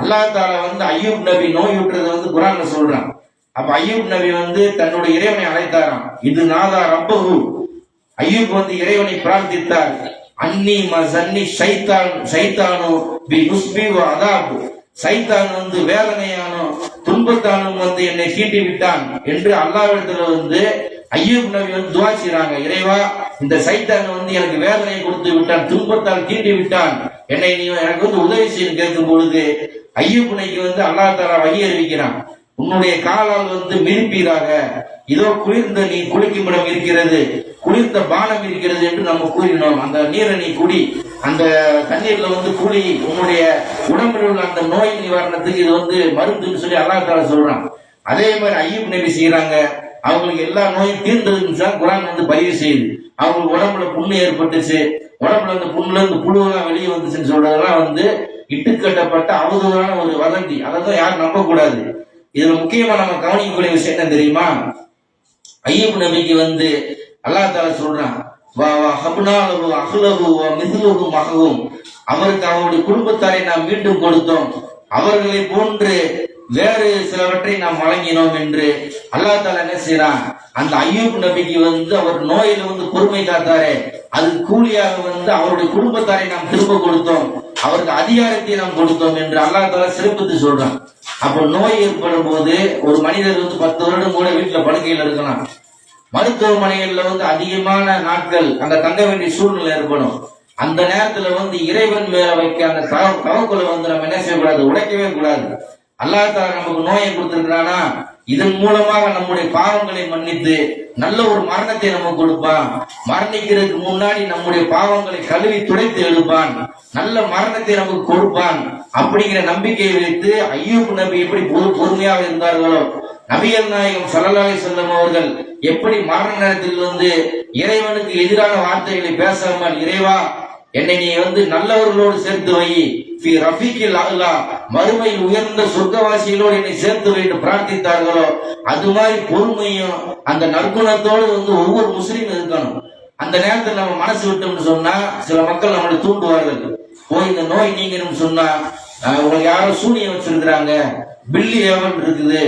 அல்லாஹ் தஆலா வந்து அய்யூப் நபி நோய் விட்டுறத வந்து குர்ஆன்ல சொல்றான். அப்ப அய்யூப் நபி வந்து தன்னுடைய இறைவனை அழைத்தாராம். இது நாதா ரப்பஹு, அய்யூப் வந்து இறைவனை பிரார்த்தித்தார். அன்னி மஸன்னி ஷைத்தானு பி நுஸ்பி வ அதாப், சைத்தான் வந்து வேதனையானும் துன்பத்தானும் வந்து என்னை தீட்டி விட்டான் என்று அல்லாஹ்விடத்துல வந்து அய்யூப் நபி வந்து துஆ செய்றாங்க. இறைவா, இந்த சைத்தான் வந்து எனக்கு வேதனை கொடுத்து விட்டான், துன்பத்தால் தீண்டி விட்டான், என்னை நீ எனக்கு வந்து உதவி செய்யு கேட்கும் பொழுது அய்யூப் நபிக்கு வந்து அல்லாஹ் தஆலா வழி அறிவிக்கிறான். உன்னுடைய காலால் வந்து மிதிப்பீராக, இதோ குளிர்ந்த நீ குளிக்கும் இடம் இருக்கிறது, குளிர்ந்த பானம் இருக்கிறது என்று நம்ம கூறினோம். அந்த நீரை நீ குடி, அந்த தண்ணீர்ல வந்து குடி, உன்னுடைய உடம்பில் உள்ள அந்த நோய் நிவாரணத்துக்கு இது வந்து மருந்துன்னு சொல்லி அல்லாஹ் தஆலா சொல்றான். அதே மாதிரி அய்யூப் நபி செய்யறாங்க. அவங்களுக்கு எல்லா நோயும் தீர்ந்ததுன்னு குர்ஆன் வந்து பதிவு செய்யுது. அவங்களுக்கு உடம்புல புண்ணு ஏற்பட்டுச்சு, உடம்புல அந்த புண்ணுல இருந்து புழுவெல்லாம் வெளியே வந்துச்சுன்னு சொல்றதெல்லாம் வந்து இட்டுக்கட்டப்பட்ட அவதூறான ஒரு வதந்தி. அதான் யாரும் நம்ப கூடாது. இதுல முக்கியமா நம்ம கவனிக்கக்கூடிய விஷயம் என்ன தெரியுமா, அய்யூப் நபிக்கு வந்து அல்லாஹ் தஆலா சொல்றான், அவருக்கு அவருடைய குடும்பத்தாரை நாம் மீண்டும் கொடுத்தோம், அவர்களை போன்று வேறு சிலவற்றை நாம் வழங்கினோம் என்று அல்லாஹ் தஆலா என்ன செய்யறான், அந்த அய்யூப் நபிக்கு வந்து அவர் நோயில வந்து பொறுமை காத்தாரே, அது கூலியாக வந்து அவருடைய குடும்பத்தாரை நாம் திரும்ப கொடுத்தோம், அவருக்கு அதிகாரத்தை நாம் கொடுத்தோம் என்று அல்லாஹ் தஆலா சிறப்பித்து சொல்றான். அப்ப நோய் ஏற்படும் போது ஒரு மனிதர் வந்து 10 வருடம் கூட வீட்டுல படுக்கையில் இருக்கலாம், மருத்துவமனைகள்ல வந்து அதிகமான நாட்கள் அங்க தங்க வேண்டிய சூழ்நிலை ஏற்படும். அந்த நேரத்துல வந்து இறைவன் மேல வைக்க அந்த தவக்குலை வந்து நம்ம என்ன செய்யக்கூடாது, உடைக்கவே கூடாது. அல்லாஹ் தஆலா நமக்கு நோயை கொடுத்திருக்கிறானா, இதன் மூலமாக நம்முடைய பாவங்களை மன்னித்து நல்ல ஒரு மரணத்தை நமக்கு கொடுப்பான், மரணிக்கிறதுக்கு முன்னாடி நம்முடைய பாவங்களை கழுவி துடைத்து எழுப்பான், நல்ல மரணத்தை நமக்கு கொடுப்பான் அப்படிங்கிற நம்பிக்கையை வைத்து அய்யூப் நபி எப்படி பொறுமையாக இருந்தார்களோ, நபிகள் நாயகம் ஸல்லல்லாஹு அலைஹி வஸல்லம் அவர்கள் எப்படி மரண நேரத்தில் வந்து இறைவனுக்கு எதிரான வார்த்தைகளை பேசாமல், இறைவா என்னை நீ வந்து நல்லவர்களோடு சேர்த்து வை, மறுமையில் உயர்ந்த சொர்க்கவாசிகளோடு என்னை சேர்த்து வை என்று பிரார்த்தித்தார்களோ, அது மாதிரி பொறுமையும் அந்த நற்குணத்தோடு வந்து ஒவ்வொரு முஸ்லீம் இருக்கணும். அந்த நேரத்தில் நம்ம மனசு விட்டோம்னு சொன்னா சில மக்கள் நம்மளை தூண்டுவார்கள், போய் இந்த நோய் நீங்கணும்னு சொன்னா உங்களுக்கு யாரோ சூனியம் வச்சிருக்கிறாங்க, பில்லி ஏவல் இருக்குது,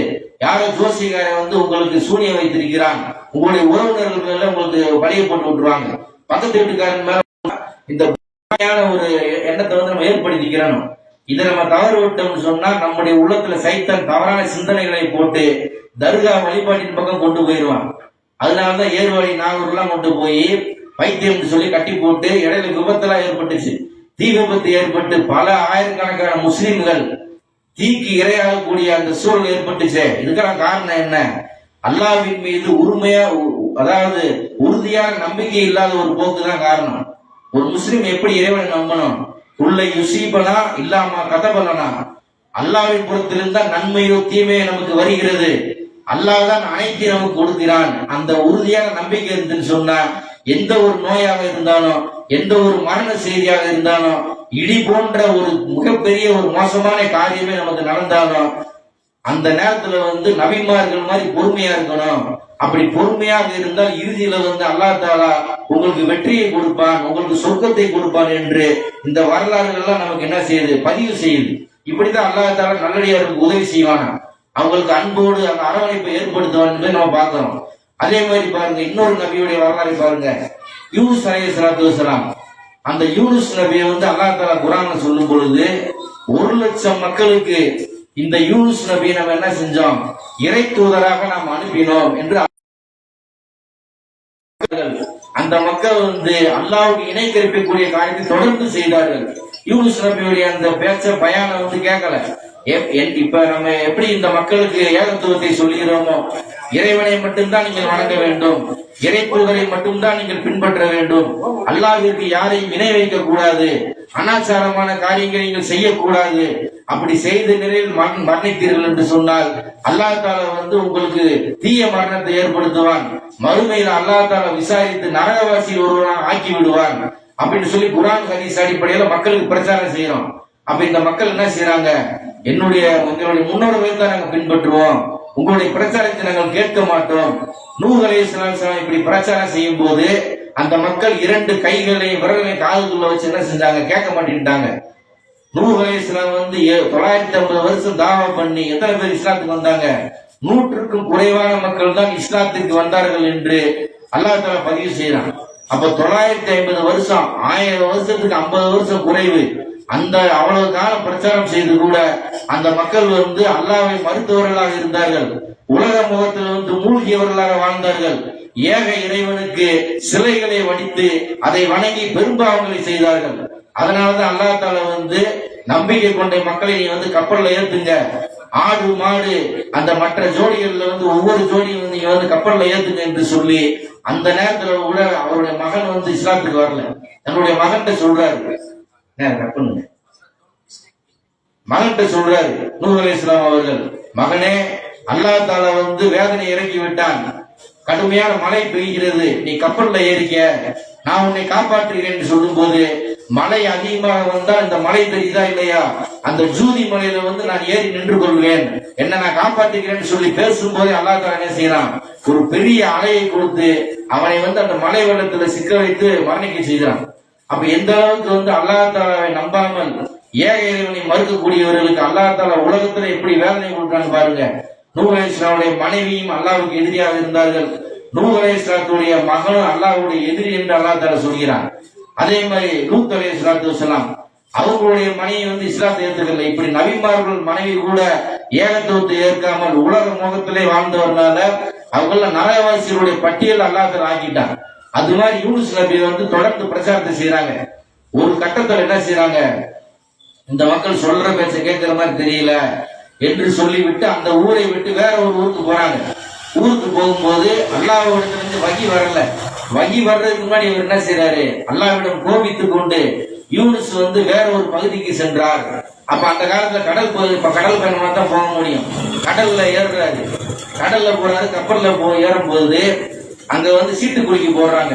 யாரோ ஜோசிகாரன் வந்து உங்களுக்கு சூனியம் வைத்திருக்கிறான், உங்களுடைய உறவினர்கள் மேல உங்களுக்கு பழிய போட்டு விட்டுருவாங்க, பக்கத்து வீட்டுக்காரன் மேல இந்த ஒரு எண்ணத்தை வந்து நம்ம ஏற்படுத்திக்கிறோம். இதை நம்ம தவறு விட்டோம்னு சொன்னா நம்முடைய உள்ளத்துல சைத்தான் தவறான சிந்தனைகளை போட்டு தர்கா வழிபாட்டின் பக்கம் கொண்டு போயிடுவான். அதனாலதான் ஏர்வாடி நாகூர்லாம் கொண்டு போய் பைத்தியம் சொல்லி கட்டி போட்டு இடையில விபத்தெல்லாம் ஏற்பட்டுச்சு, தீ விபத்து ஏற்பட்டு பல ஆயிரக்கணக்கான முஸ்லிம்கள் தீக்கு இரையாகக்கூடிய அந்த சூழல் ஏற்பட்டுச்சு. இதுக்கெல்லாம் காரணம் என்ன, அல்லாஹ்வின் மீது அதாவது உறுதியான நம்பிக்கை இல்லாத ஒரு போக்கு தான் காரணம். ஒரு முஸ்லிம் எப்படி இறைவனை நம்பணும், உள்ள யுசீபனா இல்லாம கதபலனா, அல்லாஹ்வின் புறத்திலிருந்தா நன்மையோ தீமையோ நமக்கு வருகிறது, அல்லாஹ் தான் அனைத்தையும் நமக்கு கொடுக்கிறான், அந்த உறுதியான நம்பிக்கை இருந்துன்னு சொன்னா எந்த ஒரு நோயாக இருந்தாலும் எந்த ஒரு மரண செய்தியாக இருந்தாலும் இடி போன்ற ஒரு மிகப்பெரிய ஒரு மோசமான காரியமே நமக்கு நடந்தாலும் அந்த நேரத்துல நபிமார்கள் மாதிரி பொறுமையா இருக்கணும். அப்படி பொறுமையாக இருந்தால் இறுதியில அல்லாஹ் தாலா உங்களுக்கு வெற்றியை கொடுப்பான், உங்களுக்கு சொர்க்கத்தை கொடுப்பான் என்று இந்த வரலாறுகள் எல்லாம் நமக்கு என்ன செய்யுது, பதிவு செய்யுது. இப்படிதான் அல்லாஹ் தாலா நல்லடியாருக்கு உதவி செய்வானா, அவங்களுக்கு அன்போடு அந்த அரவணைப்பை ஏற்படுத்துவான்னு நம்ம பார்க்கிறோம். அதே மாதிரி பாருங்க, இன்னொரு நபியுடைய வரலாறை பாருங்க. யூனுஸ் அலைஹிஸ்ஸலாத்து வஸ்ஸலாம், அந்த யூனுஸ் நபியை அல்லாஹ் தாலா குர்ஆன்ல சொல்லும் பொழுது 1,00,000 மக்களுக்கு இந்த யூனுஸ் நபியை நம்ம என்ன செஞ்சோம், இறை தூதராக நாம் அனுப்பினோம் என்று அந்த மக்கள் அல்லாஹ்வுக்கு இணை கற்பிக்கக்கூடிய காரியத்தை தொடர்ந்து செய்தார்கள். யூனுஸ் நபியுடைய அந்த பேச்ச பயானம் கேட்கல. இப்ப நம்ம எப்படி இந்த மக்களுக்கு ஏகத்துவத்தை சொல்கிறோமோ, இறைவனை மட்டும்தான் நீங்கள் வணங்க வேண்டும், இறை தூதரை மட்டும்தான் நீங்கள் பின்பற்ற வேண்டும், அல்லாஹ்விற்கு யாரையும் இணை வைக்க கூடாது, அனாச்சாரமான காரியங்களை நீங்கள் செய்யக்கூடாது, அப்படி செய்த நிலையில் மரணித்தீர்கள் என்று சொன்னால் அல்லாஹ் தாலா உங்களுக்கு தீய மரணத்தை ஏற்படுத்துவான், மறுமையில் அல்லாஹ் தாலா விசாரித்து நரகவாசியில் ஒருவராக ஆக்கி விடுவான் அப்படின்னு சொல்லி குர்ஆன் ஹதீஸ் அடிப்படையில மக்களுக்கு பிரச்சாரம் செய்யறோம். அப்ப இந்த மக்கள் என்ன செய்யறாங்க, உங்களுடைய முன்னோர்களை தான் நாங்கள் பின்பற்றுவோம், உங்களுடைய பிரச்சாரத்தை நாங்கள் கேட்க மாட்டோம். நூஹ் அலைஹிஸ்ஸலாம் இப்படி பிரச்சாரம் செய்யும் போது அந்த மக்கள் 2 கைகளை விரல்களை காதுக்குள்ள வச்சு என்ன செஞ்சாங்க, கேட்க மாட்டேன்ட்டாங்க. நூஹ் அலைஹிஸ்ஸலாம் 950 வருஷம் தாவா பண்ணி எத்தனை பேர் இஸ்லாத்துக்கு வந்தாங்க, 100க்கும் குறைவான மக்கள் தான் இஸ்லாத்துக்கு வந்தார்கள் என்று அல்லாஹ் தஆலா பதிவு செய்யறான். அப்ப 950 வருஷம், 1000 வருஷத்துக்கு 50 வருஷம் குறைவு. அந்த அவ்வளவு காலம் பிரச்சாரம் செய்து கூட அந்த மக்கள் அல்லாஹ்வை மறுத்தவர்களாக இருந்தார்கள், உலக முகத்தில் மூழ்கியவர்களாக வாழ்ந்தார்கள், ஏக இறைவனுக்கு சிலைகளை வடித்து அதை வணங்கி பெரும்பாவங்களை செய்தார்கள். அதனாலதான் அல்லாஹ் தஆலா நம்பிக்கை கொண்ட மக்களை நீ கப்பல்ல ஏத்துங்க, ஆடு மாடு அந்த மற்ற ஜோடிகள்ல ஒவ்வொரு ஜோடியும் நீங்க கப்பல்ல ஏத்துங்க என்று சொல்லி அந்த நேரத்துல கூட அவருடைய மகன் இஸ்லாத்துக்கு வரல. தன்னுடைய மகன்கிட்ட சொல்றாரு, மகன்கிட்ட சொல்றாரு நூஹ் அலைஹிஸ்ஸலாம் அவர்கள், மகனே அல்லாஹ் தஆலா வேதனை இறக்கி விட்டான், கடுமையான மழை பெய்கிறது, நீ கப்பல்ல ஏறிக்க, நான் உன்னை காப்பாற்றுகிறேன் என்று சொல்லும் போது மழை அதிகமாக வந்தால் இந்த மழை தெரியுதா இல்லையா, அந்த ஜூதி மலையில நான் ஏறி நின்று கொள்வேன், என்ன நான் காப்பாற்றுகிறேன்னு சொல்லி பேசும்போது அல்லாஹ் தஆலா என்ன செய்யறான், ஒரு பெரிய அலையை கொடுத்து அவனை அந்த மலை வெள்ளத்துல சிக்க வைத்து மரணிக்க செய்கிறான். அப்ப எந்த அளவுக்கு அல்லாஹ் தஆலாவை நம்பாமல் ஏக இறைவனை மறுக்கக்கூடியவர்களுக்கு அல்லாஹ் தஆலா உலகத்துல எப்படி வேதனை கொடுக்கிறான்னு பாருங்க. நூஹ் அலைஹிஸ்ஸலாமுடைய மனைவியும் அல்லாஹ்வுக்கு எதிரியாக இருந்தார்கள், நூஹ் அலைஹிஸ்ஸலாத்துடைய மகனும் அல்லாஹ்வுடைய எதிரி என்று அல்லாஹ் தஆலா சொல்கிறான். அதே மாதிரி லூத் அலைஹிஸ்ஸலாத்து வஸ்ஸலாம் அவங்களுடைய மனைவி இஸ்லாத்தை ஏற்றுக்கல. இப்படி நபிமார்கள் மனைவி கூட ஏகத்துவத்தை ஏற்காமல் உலக முகத்திலே வாழ்ந்தவர்களால அவங்கள நரகவாசிகளுடைய பட்டியல் அல்லாஹ் தஆலா ஆக்கிட்டான். அது மாதிரி யூனுஸ் நபி தொடர்ந்து பிரச்சாரத்தை செய்யறாங்க. ஒரு கட்டத்தில் என்ன செய்யறாங்க, இந்த மக்கள் சொல்ற பேச்ச கேட்கிற மாதிரி தெரியல என்று சொல்லிவிட்டு அந்த ஊரை விட்டு வேற ஒரு ஊருக்கு போறாங்க. ஊருக்கு போகும்போது அல்லாஹ்விடத்திலிருந்து வகி வரல. வகி வர்றதுக்கு முன்னாடி இவர் என்ன செய்யறாரு, அல்லாஹ்விடம் கோபித்துக் கொண்டு யூனுஸ் வேற ஒரு பகுதிக்கு சென்றார். அப்ப அந்த காலத்துல கடல் பயணமா தான் போக முடியும். கடல்ல ஏறுறாரு, கடல்ல போறாரு, கப்பல்ல ஏறும்போது அங்க சீட்டு குலுக்கி போடுறாங்க.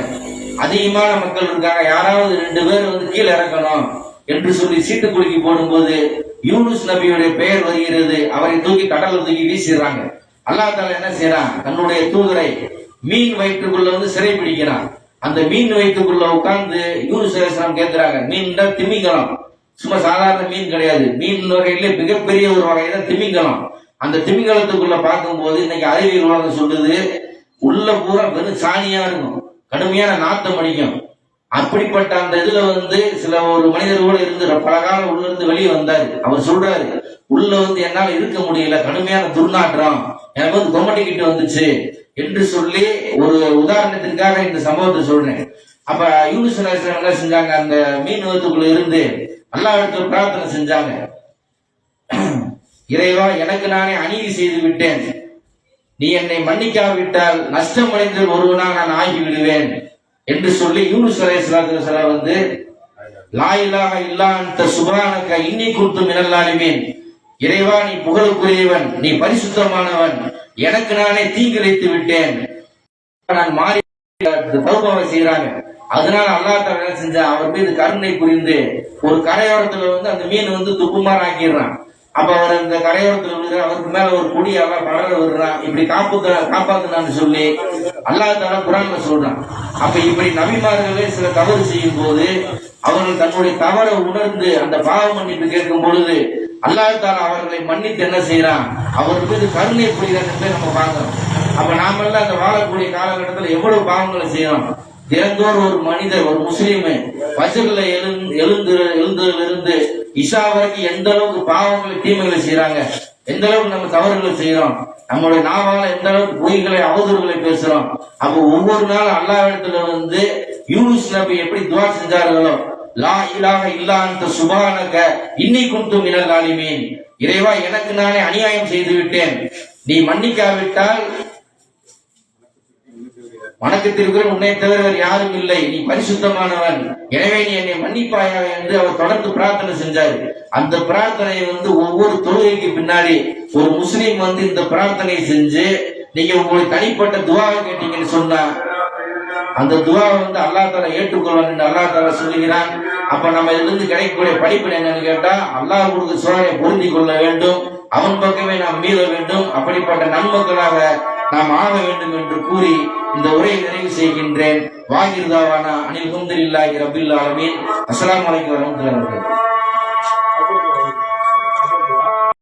அதிகமான மக்கள் இருக்காங்க, யாராவது 2 பேர் கீழே இறக்கணும் என்று சொல்லி சீட்டு குலுக்கி போடும்போது யூனுஸ் நபியுடைய பெயர் வருகிறது. அவரை தூக்கி கடல்ல தூக்கி வீசிடுறாங்க. அல்லாஹ் தஆலா என்ன செய்யறான், தன்னுடைய தூதரை மீன் வயிற்றுக்குள்ள சிறை பிடிக்கிறான். அந்த மீன் வயிற்றுக்குள்ள உட்கார்ந்து யூனுஸ் அலைஹிஸ்ஸலாம் கேட்கிறாங்க, மீன் திமிங்கலம், சும்மா சாதாரண மீன் கிடையாது, மீன் வகையிலே மிகப்பெரிய ஒரு வகையில திமிங்கலம். அந்த திமிங்கலத்துக்குள்ள பார்க்கும்போது இன்னைக்கு அறிவியல் உலகம் சொல்லுது, உள்ள பூரா வெறும் சாணியா இருக்கும், கடுமையான நாத்தம் அடிக்கும். அப்படிப்பட்ட அந்த இதுல சில ஒரு மனிதர் கூட இருந்து பல காலம் உள்ள இருந்து வெளியே வந்தாரு. அவர் சொல்றாரு, உள்ள என்னால இருக்க முடியல, கடுமையான துர்நாற்றம், எனக்கு கொமட்டிக்கிட்டு வந்துச்சு என்று சொல்லி ஒரு உதாரணத்திற்காக இந்த சம்பவத்தை சொல்றேன். அப்ப யூனுஸ் அலைஹிஸ்ஸலாம் என்ன செஞ்சாங்க, அந்த மீன் வகுத்துக்குள்ள இருந்து அல்லாஹ்விடத்தில் பிரார்த்தனை செஞ்சாங்க, இறைவா எனக்கு நானே அநீதி செய்து விட்டேன், நீ என்னை மன்னிக்காவிட்டால் நஷ்டம் அடைந்த ஒருவனாக நான் ஆகி விடுவேன் என்று சொல்லி யூனுஸ் அலைஹிஸ்ஸலாத்து வஸலாம் லா இலாஹ இல்லா அன்த சுப்ஹானக இன்னி குன்து மினல் ஸாலிமீன், இறைவா நீ புகழுக்குரியவன், நீ பரிசுத்தமானவன், எனக்கு நானே தீங்கிழைத்து விட்டேன், நான் மாறி தௌபா செய்யறாங்க. அதனால அல்லாஹ் தஆலா என்ன செஞ்சா அவர் மீது கருணை புரிந்து ஒரு கரையோரத்துல வந்து அந்த மீன் வந்து துப்புமாறு ஆக்கிடுறான். அப்ப அவர் அந்த கரையோரத்துல விழுற அவருக்கு மேல ஒரு கொடியெல்லாம் படர விடுறான். இப்படி காப்பாத்துனான்னு சொல்லி அல்லாஹ் தஆலா குர்ஆன்ல சொல்றான். அப்ப இப்படி நபிமார்களே சில தவறு செய்யும் போது அவர்கள் தன்னுடைய தவறை உணர்ந்து அந்த பாவ மன்னிப்பு கேட்கும் பொழுது அல்லாஹ் தஆலா அவர்களை மன்னித்து என்ன செய்யறான், அவர் மீது கருணை புரிகிறான் என்பதை நம்ம பார்க்கிறோம். அப்ப நாமெல்லாம் அந்த வாழக்கூடிய காலகட்டத்தில் எவ்வளவு பாவங்களை செய்யறோம். தினந்தோறும் ஒரு மனிதர், ஒரு முஸ்லீம் ஃபஜ்ர்ல எழுந்ததிலிருந்து இஷா வரைக்கும் எந்த அளவுக்கு பாவங்களை தீமைகளை செய்யறாங்க, எந்த அளவுக்கு நம்ம தவறுகளை செய்யறோம், நம்மளுடைய நாவால எந்த அளவுக்கு பொய்களை அவதூறுகளை பேசுறோம். அப்ப ஒவ்வொரு நாளும் அல்லாஹ்விடத்துல வந்து யூனுஸ் நபி எப்படி துஆ செஞ்சார்களோ, லா இலாஹ இல்லா அன்த சுப்ஹானக இன்னி குன்து மினல் ஸாலிமீன், இறைவா எனக்கு நானே அநியாயம் செய்து விட்டேன், நீ மன்னிக்காவிட்டால் வணக்கத்திற்கு உன்னை தவிர வேறு யாரும் இல்லை, நீ பரிசுத்தமானவன், எனவே நீ என்னை மன்னிப்பாயாக என்று அவர் தொடர்ந்து பிரார்த்தனை செஞ்சார். அந்த பிரார்த்தனை வந்து ஒவ்வொரு தொழுகைக்கு பின்னாடி ஒரு முஸ்லீம் வந்து இந்த பிரார்த்தனையை செஞ்சு நீங்க உங்களுக்கு தனிப்பட்ட துஆவை கேட்டீங்கன்னு சொன்னா அந்த துஆவை வந்து அல்லாஹ் தஆலா ஏற்றுக்கொள்வான் என்று அல்லாஹ் தஆலா சொல்லுகிறான். அப்ப நம்ம இதிலிருந்து கிடைக்கக்கூடிய படிப்பு என்னன்னு கேட்டா, அல்லாஹ் கொடுத்த சோதனையை பொருந்திக் கொள்ள வேண்டும், அவன் பக்கமே நாம் மீள வேண்டும், அப்படிப்பட்ட நன்மக்களாக நாம் ஆக வேண்டும் என்று கூறி இந்த உரையை நிறைவு செய்கின்றேன். வாகிர் தாவானா அனில் ஹம்துலில்லாஹி ரப்பில் ஆலமீன். அஸ்ஸலாமு அலைக்கும் வரஹ்மத்துல்லாஹி வபரகாத்துஹு.